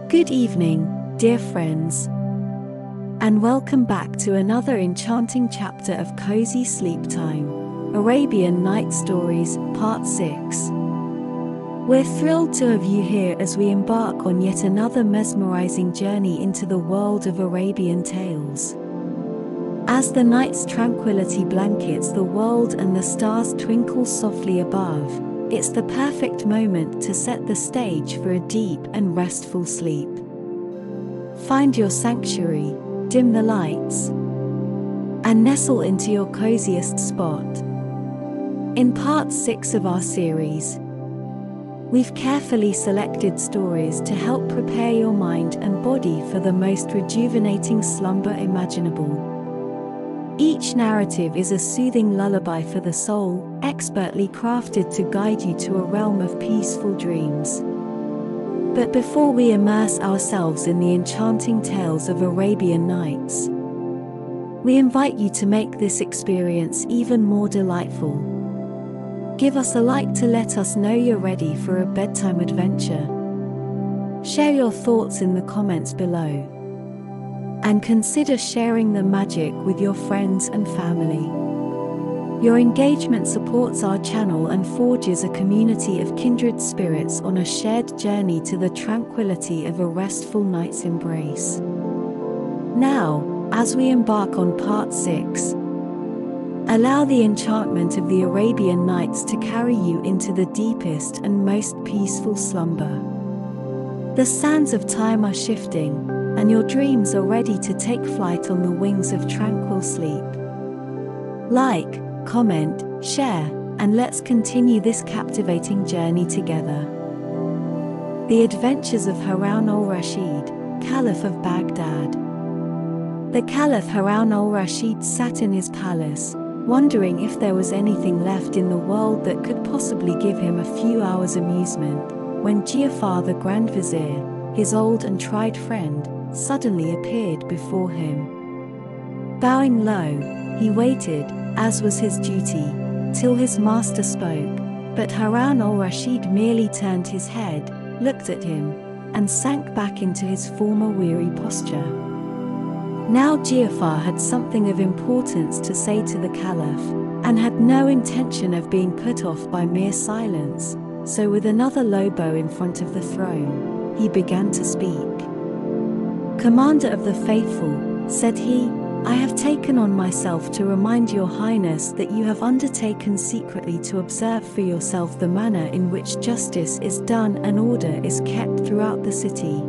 Good evening, dear friends, and welcome back to another enchanting chapter of Cozy Sleep Time, Arabian Night Stories, Part 6. We're thrilled to have you here as we embark on yet another mesmerizing journey into the world of Arabian tales. As the night's tranquility blankets the world and the stars twinkle softly above, it's the perfect moment to set the stage for a deep and restful sleep. Find your sanctuary, dim the lights, and nestle into your coziest spot. In Part 6 of our series, we've carefully selected stories to help prepare your mind and body for the most rejuvenating slumber imaginable. Each narrative is a soothing lullaby for the soul, expertly crafted to guide you to a realm of peaceful dreams. But before we immerse ourselves in the enchanting tales of Arabian Nights, we invite you to make this experience even more delightful. Give us a like to let us know you're ready for a bedtime adventure. Share your thoughts in the comments below. And consider sharing the magic with your friends and family. Your engagement supports our channel and forges a community of kindred spirits on a shared journey to the tranquility of a restful night's embrace. Now, as we embark on Part 6, allow the enchantment of the Arabian Nights to carry you into the deepest and most peaceful slumber. The sands of time are shifting, and your dreams are ready to take flight on the wings of tranquil sleep. Like, comment, share, and let's continue this captivating journey together. The Adventures of Harun al-Rashid, Caliph of Baghdad. The Caliph Harun al-Rashid sat in his palace, wondering if there was anything left in the world that could possibly give him a few hours' amusement, when Ja'far the Grand Vizier, his old and tried friend, suddenly appeared before him. Bowing low, he waited, as was his duty, till his master spoke, but Harun al-Rashid merely turned his head, looked at him, and sank back into his former weary posture. Now Ja'far had something of importance to say to the Caliph, and had no intention of being put off by mere silence, so with another low bow in front of the throne, he began to speak. "Commander of the faithful," said he, "I have taken on myself to remind your highness that you have undertaken secretly to observe for yourself the manner in which justice is done and order is kept throughout the city.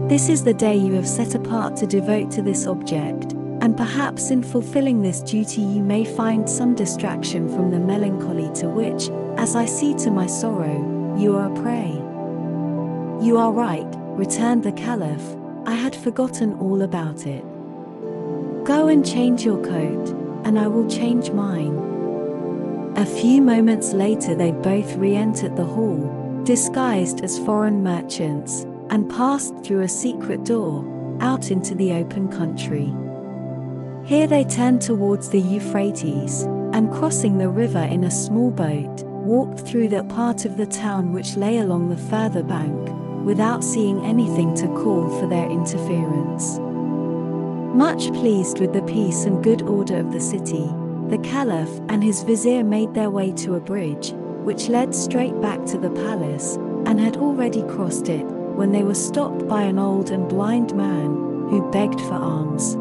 This is the day you have set apart to devote to this object, and perhaps in fulfilling this duty you may find some distraction from the melancholy to which, as I see to my sorrow, you are a prey." "You are right," returned the Caliph, "I had forgotten all about it. Go and change your coat, and I will change mine." A few moments later they both re-entered the hall, disguised as foreign merchants, and passed through a secret door, out into the open country. Here they turned towards the Euphrates, and crossing the river in a small boat, walked through that part of the town which lay along the further bank, without seeing anything to call for their interference. Much pleased with the peace and good order of the city, the Caliph and his vizier made their way to a bridge, which led straight back to the palace, and had already crossed it, when they were stopped by an old and blind man, who begged for alms.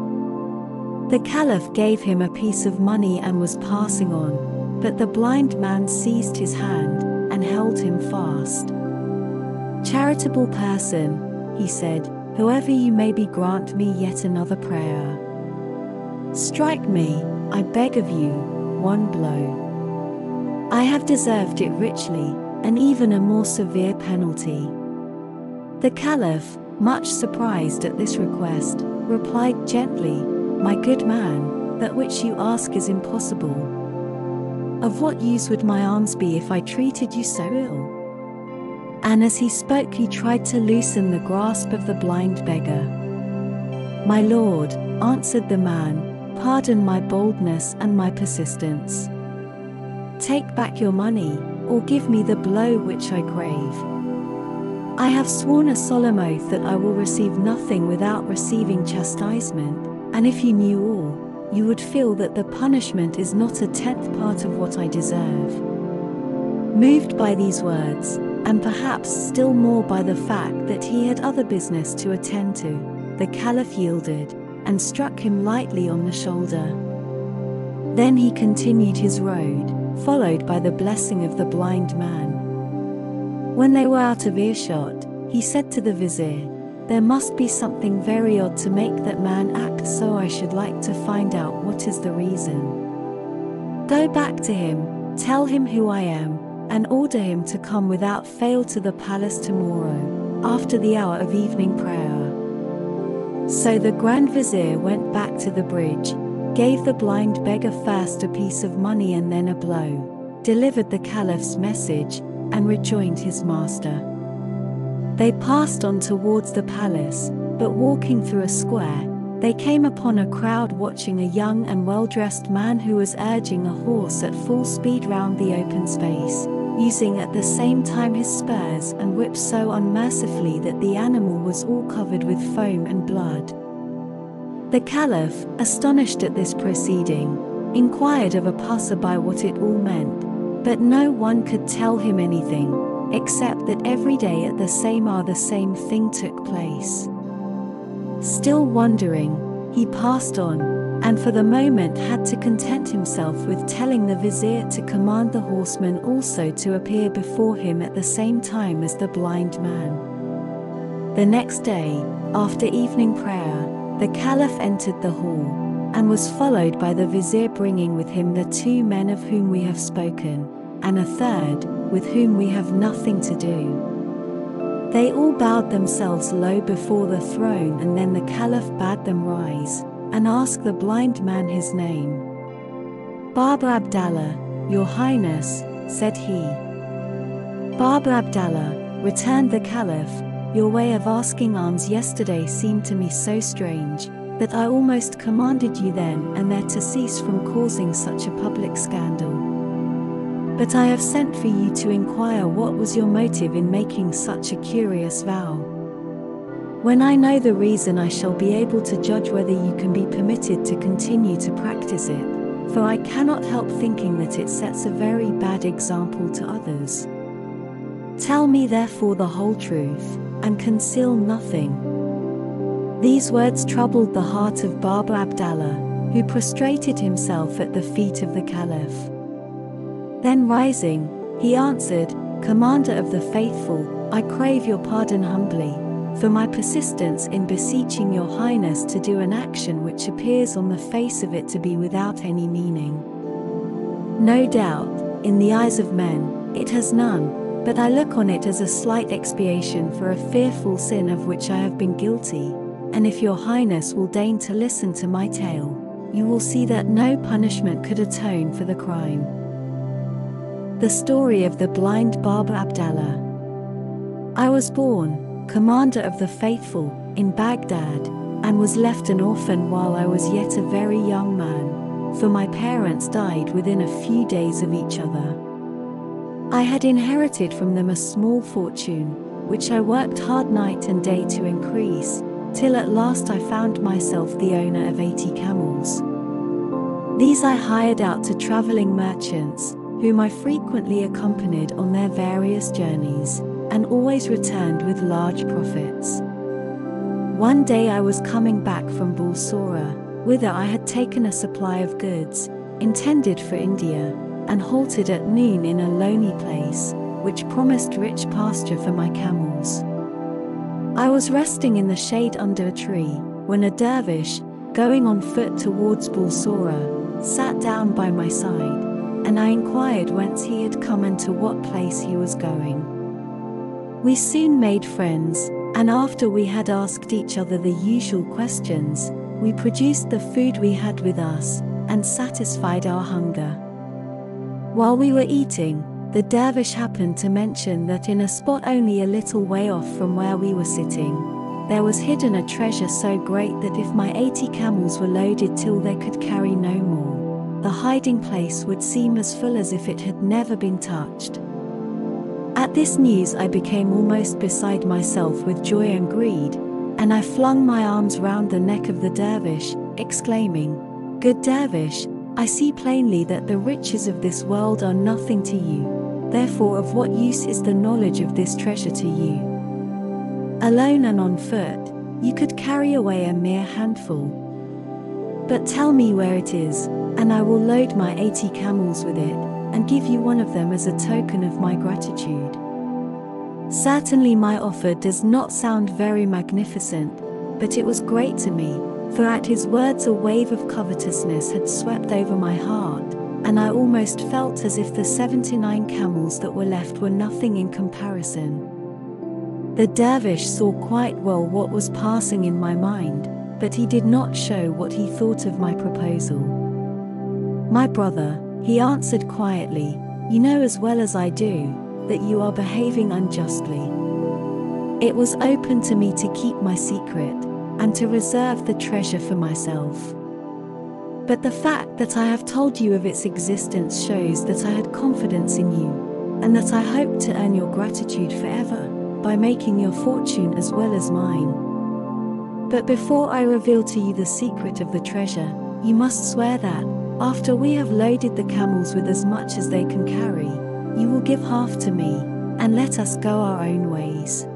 The Caliph gave him a piece of money and was passing on, but the blind man seized his hand, and held him fast. "Charitable person," he said, "whoever you may be, grant me yet another prayer. Strike me, I beg of you, one blow. I have deserved it richly, and even a more severe penalty." The Caliph, much surprised at this request, replied gently, "My good man, that which you ask is impossible. Of what use would my alms be if I treated you so ill?" And as he spoke he tried to loosen the grasp of the blind beggar. "My lord," answered the man, "pardon my boldness and my persistence. Take back your money, or give me the blow which I crave." I have sworn a solemn oath that I will receive nothing without receiving chastisement, and if you knew all, you would feel that the punishment is not a tenth part of what I deserve." Moved by these words, and perhaps still more by the fact that he had other business to attend to, the Caliph yielded, and struck him lightly on the shoulder. Then he continued his road, followed by the blessing of the blind man. When they were out of earshot, he said to the vizier, "There must be something very odd to make that man act so. I should like to find out what is the reason. Go back to him, tell him who I am, and order him to come without fail to the palace tomorrow, after the hour of evening prayer." So the Grand Vizier went back to the bridge, gave the blind beggar first a piece of money and then a blow, delivered the Caliph's message, and rejoined his master. They passed on towards the palace, but walking through a square, they came upon a crowd watching a young and well-dressed man who was urging a horse at full speed round the open space, using at the same time his spurs and whip so unmercifully that the animal was all covered with foam and blood. The Caliph, astonished at this proceeding, inquired of a passer-by what it all meant, but no one could tell him anything, except that every day at the same hour the same thing took place. Still wondering, he passed on, and for the moment had to content himself with telling the vizier to command the horseman also to appear before him at the same time as the blind man. The next day, after evening prayer, the Caliph entered the hall, and was followed by the vizier bringing with him the two men of whom we have spoken, and a third, with whom we have nothing to do. They all bowed themselves low before the throne, and then the Caliph bade them rise, and ask the blind man his name. "Baba Abdallah, your Highness," said he. "Baba Abdallah," returned the Caliph, "your way of asking alms yesterday seemed to me so strange, that I almost commanded you then and there to cease from causing such a public scandal. But I have sent for you to inquire what was your motive in making such a curious vow. When I know the reason, I shall be able to judge whether you can be permitted to continue to practice it, for I cannot help thinking that it sets a very bad example to others. Tell me therefore the whole truth, and conceal nothing." These words troubled the heart of Baba Abdallah, who prostrated himself at the feet of the Caliph. Then rising, he answered, "Commander of the faithful, I crave your pardon humbly, for my persistence in beseeching your Highness to do an action which appears on the face of it to be without any meaning. No doubt, in the eyes of men, it has none, but I look on it as a slight expiation for a fearful sin of which I have been guilty, and if your Highness will deign to listen to my tale, you will see that no punishment could atone for the crime." The story of the blind Baba Abdallah. I was born, Commander of the Faithful, in Baghdad, and was left an orphan while I was yet a very young man, for my parents died within a few days of each other. I had inherited from them a small fortune, which I worked hard night and day to increase, till at last I found myself the owner of 80 camels. These I hired out to traveling merchants, whom I frequently accompanied on their various journeys, and always returned with large profits. One day I was coming back from Bulsora, whither I had taken a supply of goods, intended for India, and halted at noon in a lonely place, which promised rich pasture for my camels. I was resting in the shade under a tree, when a dervish, going on foot towards Bulsora, sat down by my side, and I inquired whence he had come and to what place he was going. We soon made friends, and after we had asked each other the usual questions, we produced the food we had with us, and satisfied our hunger. While we were eating, the dervish happened to mention that in a spot only a little way off from where we were sitting, there was hidden a treasure so great that if my 80 camels were loaded till they could carry no more, the hiding place would seem as full as if it had never been touched. At At this news I became almost beside myself with joy and greed, and I flung my arms round the neck of the dervish, exclaiming, "Good dervish, I see plainly that the riches of this world are nothing to you. Therefore of what use is the knowledge of this treasure to you? Alone and on foot, you could carry away a mere handful. But tell me where it is, and I will load my 80 camels with it, and give you one of them as a token of my gratitude." Certainly my offer does not sound very magnificent, but it was great to me, for at his words a wave of covetousness had swept over my heart, and I almost felt as if the 79 camels that were left were nothing in comparison. The dervish saw quite well what was passing in my mind, but he did not show what he thought of my proposal. "My brother," he answered quietly, "you know as well as I do, that you are behaving unjustly. It was open to me to keep my secret, and to reserve the treasure for myself. But the fact that I have told you of its existence shows that I had confidence in you, and that I hoped to earn your gratitude forever, by making your fortune as well as mine. But before I reveal to you the secret of the treasure, you must swear that, after we have loaded the camels with as much as they can carry, you will give half to me, and let us go our own ways.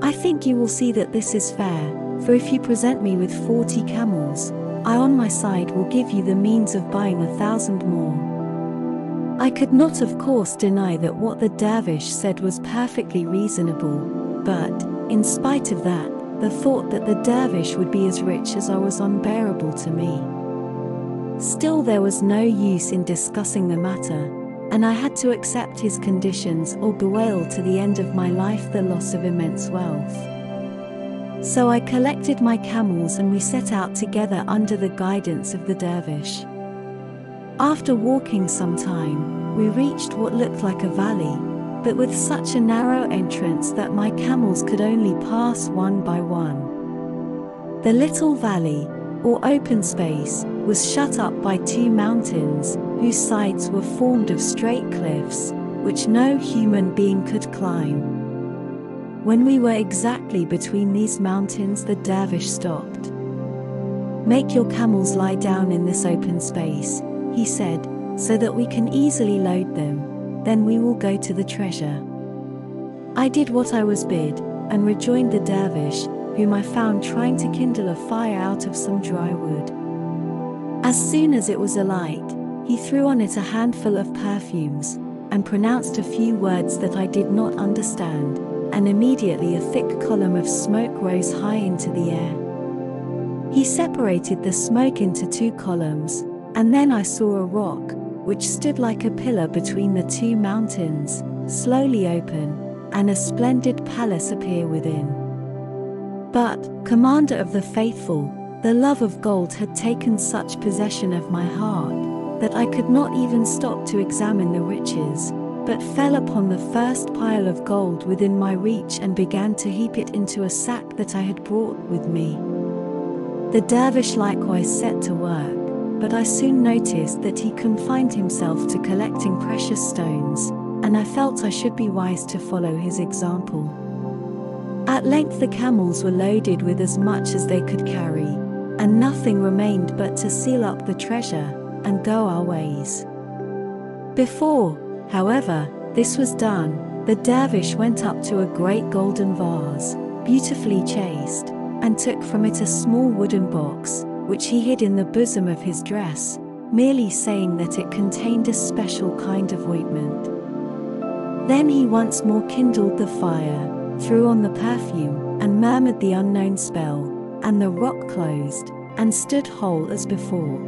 I think you will see that this is fair, for if you present me with 40 camels, I on my side will give you the means of buying 1,000 more." I could not of course deny that what the dervish said was perfectly reasonable, but, in spite of that, the thought that the dervish would be as rich as I was unbearable to me. Still there was no use in discussing the matter, and I had to accept his conditions or bewail to the end of my life the loss of immense wealth. So I collected my camels and we set out together under the guidance of the dervish. After walking some time, we reached what looked like a valley, but with such a narrow entrance that my camels could only pass one by one. The little valley, or open space, was shut up by 2 mountains, whose sides were formed of straight cliffs, which no human being could climb. When we were exactly between these mountains, the dervish stopped. "Make your camels lie down in this open space," he said, "so that we can easily load them, then we will go to the treasure." I did what I was bid, and rejoined the dervish, whom I found trying to kindle a fire out of some dry wood. As soon as it was alight, he threw on it a handful of perfumes, and pronounced a few words that I did not understand, and immediately a thick column of smoke rose high into the air. He separated the smoke into 2 columns, and then I saw a rock, which stood like a pillar between the 2 mountains, slowly open, and a splendid palace appear within. But, Commander of the Faithful, the love of gold had taken such possession of my heart, that I could not even stop to examine the riches, but fell upon the first pile of gold within my reach and began to heap it into a sack that I had brought with me. The dervish likewise set to work, but I soon noticed that he confined himself to collecting precious stones, and I felt I should be wise to follow his example. At length the camels were loaded with as much as they could carry, and nothing remained but to seal up the treasure, and go our ways. Before, however, this was done, the dervish went up to a great golden vase, beautifully chased, and took from it a small wooden box, which he hid in the bosom of his dress, merely saying that it contained a special kind of ointment. Then he once more kindled the fire, threw on the perfume, and murmured the unknown spell, and the rock closed, and stood whole as before.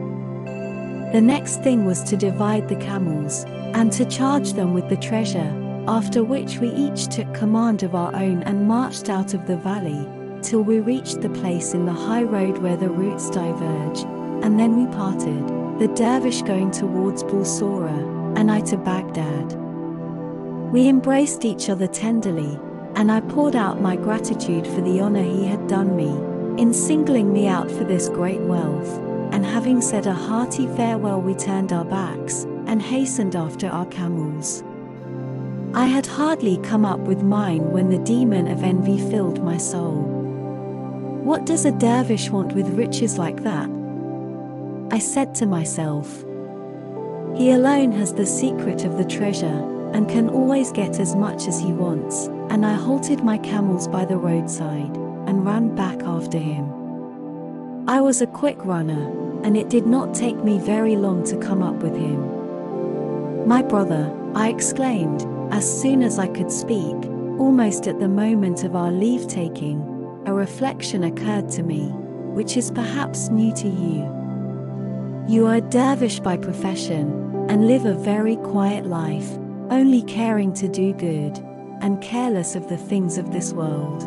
The next thing was to divide the camels, and to charge them with the treasure, after which we each took command of our own and marched out of the valley, till we reached the place in the high road where the routes diverge, and then we parted, the dervish going towards Bulsora, and I to Baghdad. We embraced each other tenderly, and I poured out my gratitude for the honor he had done me, in singling me out for this great wealth, and having said a hearty farewell we turned our backs, and hastened after our camels. I had hardly come up with mine when the demon of envy filled my soul. What does a dervish want with riches like that? I said to myself. He alone has the secret of the treasure, and can always get as much as he wants, and I halted my camels by the roadside, and ran back after him. I was a quick runner, and it did not take me very long to come up with him. "My brother," I exclaimed, as soon as I could speak, almost at the moment of our leave-taking, a reflection occurred to me, which is perhaps new to you. You are a dervish by profession, and live a very quiet life, only caring to do good, and careless of the things of this world.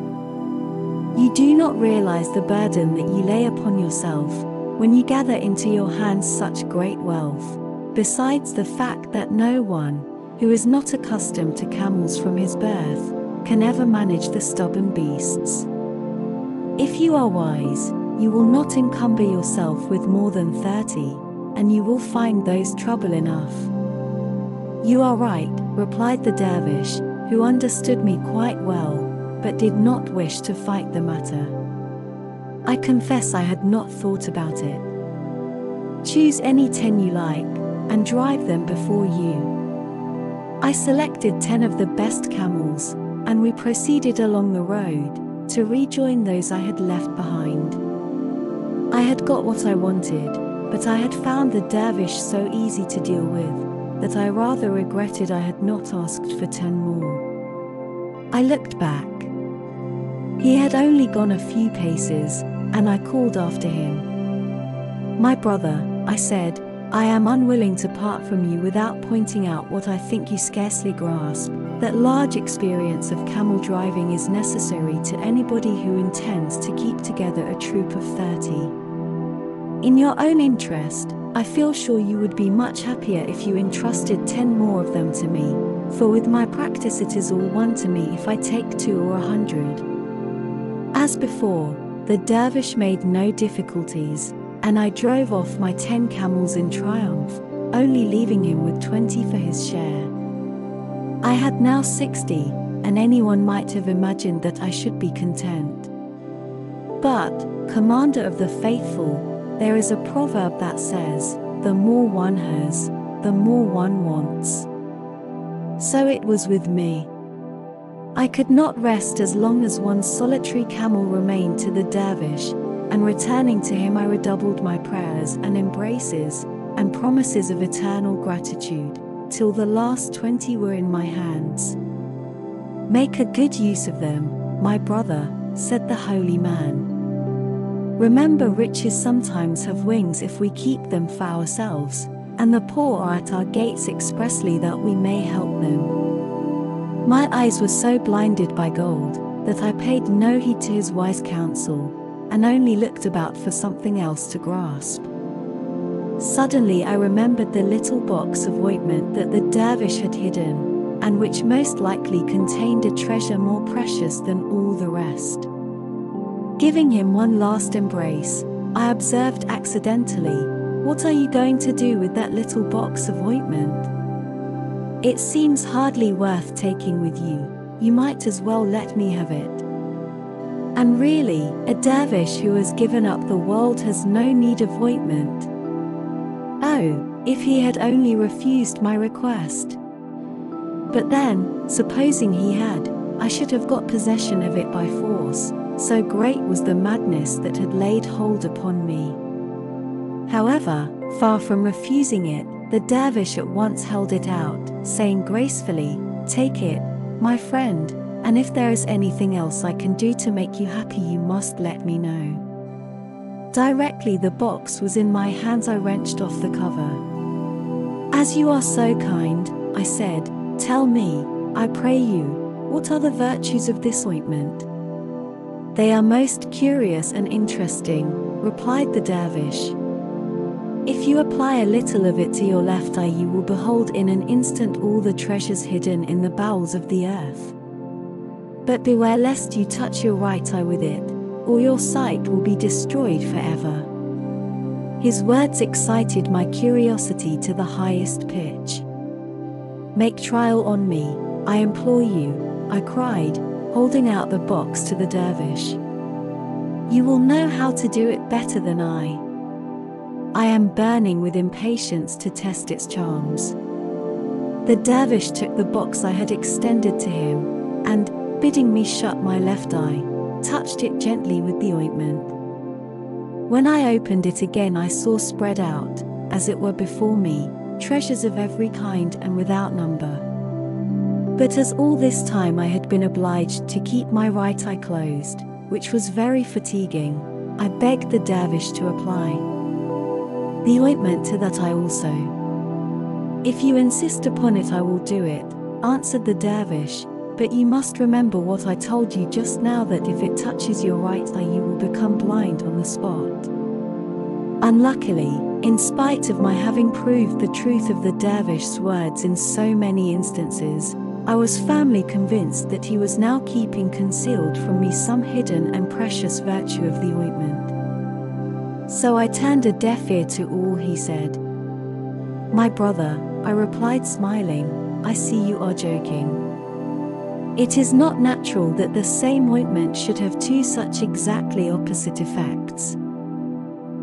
You do not realize the burden that you lay upon yourself, when you gather into your hands such great wealth, besides the fact that no one, who is not accustomed to camels from his birth, can ever manage the stubborn beasts. If you are wise, you will not encumber yourself with more than 30, and you will find those trouble enough. You are right, replied the dervish, who understood me quite well, but did not wish to fight the matter. I confess I had not thought about it. Choose any 10 you like, and drive them before you. I selected 10 of the best camels, and we proceeded along the road, to rejoin those I had left behind. I had got what I wanted, but I had found the dervish so easy to deal with, that I rather regretted I had not asked for 10 more. I looked back. He had only gone a few paces, and I called after him. "My brother," I said, "I am unwilling to part from you without pointing out what I think you scarcely grasp, that large experience of camel driving is necessary to anybody who intends to keep together a troop of 30. In your own interest, I feel sure you would be much happier if you entrusted 10 more of them to me, for with my practice it is all one to me if I take 2 or 100. As before, the dervish made no difficulties, and I drove off my 10 camels in triumph, only leaving him with 20 for his share. I had now 60, and anyone might have imagined that I should be content. But, commander of the faithful, there is a proverb that says, the more one has, the more one wants. So it was with me. I could not rest as long as one solitary camel remained to the dervish, and returning to him I redoubled my prayers and embraces, and promises of eternal gratitude, till the last 20 were in my hands. "Make a good use of them, my brother," said the holy man. "Remember, riches sometimes have wings if we keep them for ourselves, and the poor are at our gates expressly that we may help them." My eyes were so blinded by gold, that I paid no heed to his wise counsel, and only looked about for something else to grasp. Suddenly I remembered the little box of ointment that the dervish had hidden, and which most likely contained a treasure more precious than all the rest. Giving him one last embrace, I observed accidentally, "What are you going to do with that little box of ointment? It seems hardly worth taking with you. You might as well let me have it." And really, a dervish who has given up the world has no need of ointment. Oh, if he had only refused my request! But then, supposing he had, I should have got possession of it by force, so great was the madness that had laid hold upon me. However, far from refusing it, the dervish at once held it out, saying gracefully, "Take it, my friend, and if there is anything else I can do to make you happy you must let me know." Directly the box was in my hands I wrenched off the cover. "As you are so kind," I said, "tell me, I pray you, what are the virtues of this ointment?" "They are most curious and interesting," replied the dervish. "If you apply a little of it to your left eye you will behold in an instant all the treasures hidden in the bowels of the earth. But beware lest you touch your right eye with it, or your sight will be destroyed forever." His words excited my curiosity to the highest pitch. "Make trial on me," I implore you," I cried, holding out the box to the dervish. "You will know how to do it better than I. I am burning with impatience to test its charms." The dervish took the box I had extended to him, and, bidding me shut my left eye, touched it gently with the ointment. When I opened it again, I saw spread out, as it were before me, treasures of every kind and without number. But as all this time I had been obliged to keep my right eye closed, which was very fatiguing, I begged the dervish to apply the ointment to that eye also. "If you insist upon it, I will do it," answered the dervish, "but you must remember what I told you just now, that if it touches your right eye you will become blind on the spot." Unluckily, in spite of my having proved the truth of the dervish's words in so many instances, I was firmly convinced that he was now keeping concealed from me some hidden and precious virtue of the ointment. So I turned a deaf ear to all he said. "My brother," I replied smiling, "I see you are joking. It is not natural that the same ointment should have two such exactly opposite effects."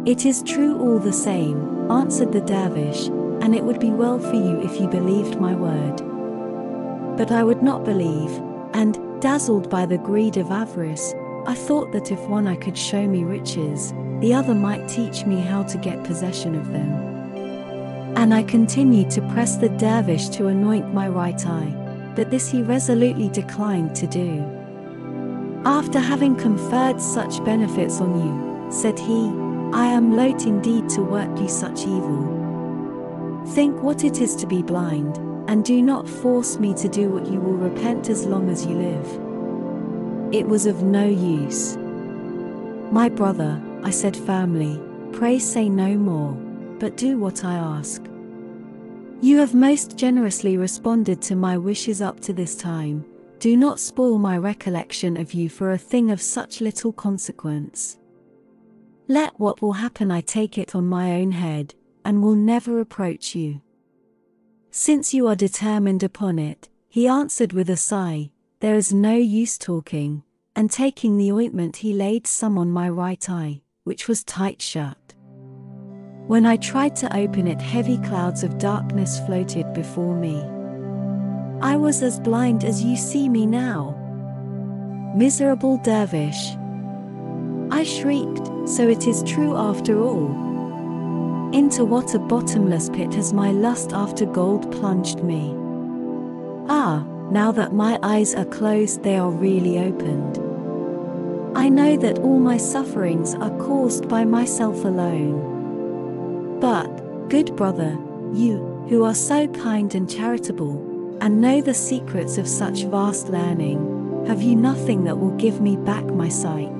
"It is true all the same," answered the dervish, "and it would be well for you if you believed my word." But I would not believe, and, dazzled by the greed of avarice, I thought that if one eye could show me riches, the other might teach me how to get possession of them. And I continued to press the dervish to anoint my right eye, but this he resolutely declined to do. "After having conferred such benefits on you," said he, "I am loath indeed to work you such evil. Think what it is to be blind, and do not force me to do what you will repent as long as you live." It was of no use. "My brother," I said firmly, "pray say no more, but do what I ask. You have most generously responded to my wishes up to this time. Do not spoil my recollection of you for a thing of such little consequence. Let what will happen I take it on my own head, and will never approach you." "Since you are determined upon it," he answered with a sigh, "there is no use talking," and taking the ointment he laid some on my right eye, which was tight shut. When I tried to open it, heavy clouds of darkness floated before me. I was as blind as you see me now. "Miserable dervish!" I shrieked, "so it is true after all. Into what a bottomless pit has my lust after gold plunged me. Ah, now that my eyes are closed they are really opened. I know that all my sufferings are caused by myself alone. But, good brother, you, who are so kind and charitable, and know the secrets of such vast learning, have you nothing that will give me back my sight?"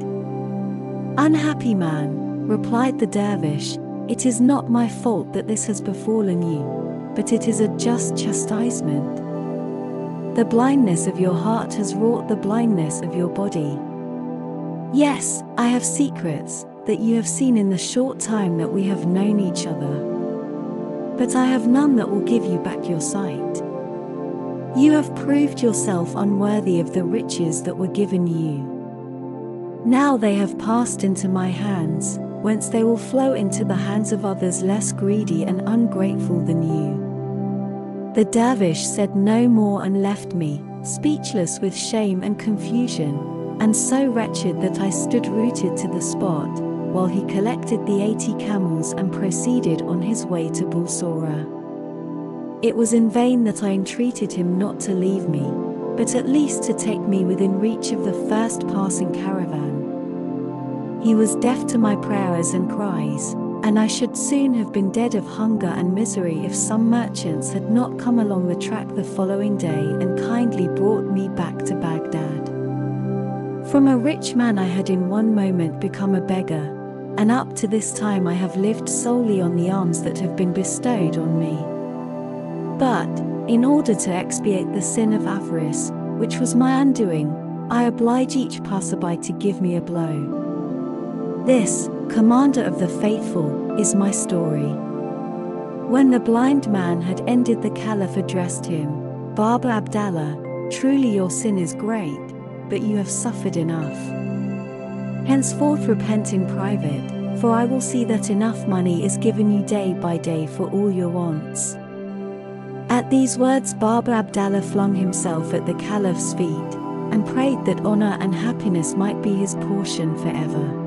"Unhappy man," replied the dervish, "it is not my fault that this has befallen you, but it is a just chastisement. The blindness of your heart has wrought the blindness of your body. Yes, I have secrets that you have seen in the short time that we have known each other. But I have none that will give you back your sight. You have proved yourself unworthy of the riches that were given you. Now they have passed into my hands, whence they will flow into the hands of others less greedy and ungrateful than you." The dervish said no more and left me, speechless with shame and confusion, and so wretched that I stood rooted to the spot, while he collected the 80 camels and proceeded on his way to Bulsora. It was in vain that I entreated him not to leave me, but at least to take me within reach of the first passing caravan. He was deaf to my prayers and cries, and I should soon have been dead of hunger and misery if some merchants had not come along the track the following day and kindly brought me back to Baghdad. From a rich man I had in one moment become a beggar, and up to this time I have lived solely on the alms that have been bestowed on me. But, in order to expiate the sin of avarice, which was my undoing, I oblige each passerby to give me a blow. This, commander of the faithful, is my story. When the blind man had ended, the caliph addressed him, "Baba Abdallah, Truly your sin is great, but you have suffered enough. Henceforth repent in private, for I will see that enough money is given you day by day for all your wants." At these words Baba Abdallah flung himself at the Caliph's feet, and prayed that honor and happiness might be his portion forever.